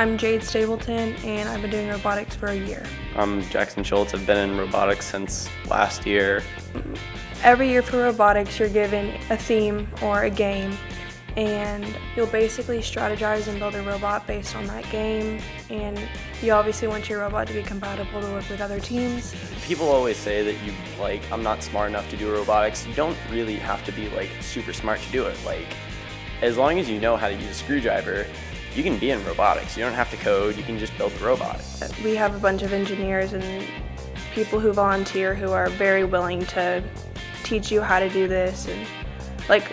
I'm Jade Stapleton, and I've been doing robotics for a year. I'm Jackson Schultz. I've been in robotics since last year. Every year for robotics, you're given a theme or a game, and you'll basically strategize and build a robot based on that game, and you obviously want your robot to be compatible to work with other teams. People always say that I'm not smart enough to do robotics. You don't really have to be super smart to do it. As long as you know how to use a screwdriver, you can be in robotics. You don't have to code, you can just build the robot. We have a bunch of engineers and people who volunteer who are very willing to teach you how to do this. And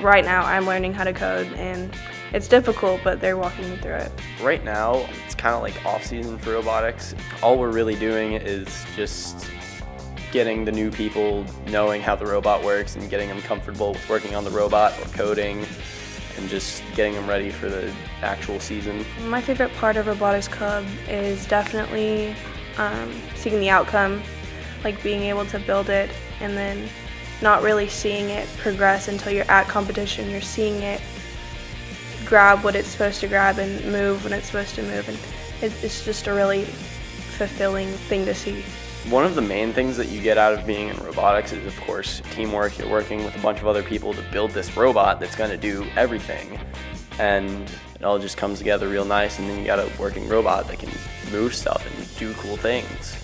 right now I'm learning how to code, and it's difficult, but they're walking me through it. Right now, it's kind of off season for robotics. All we're really doing is just getting the new people knowing how the robot works and getting them comfortable with working on the robot or coding, and just getting them ready for the actual season. My favorite part of Robotics Club is definitely seeing the outcome, being able to build it and then not really seeing it progress until you're at competition. You're seeing it grab what it's supposed to grab and move when it's supposed to move, and it's just a really fulfilling thing to see. One of the main things that you get out of being in robotics is, of course, teamwork. You're working with a bunch of other people to build this robot that's going to do everything, and it all just comes together real nice, and then you got a working robot that can move stuff and do cool things.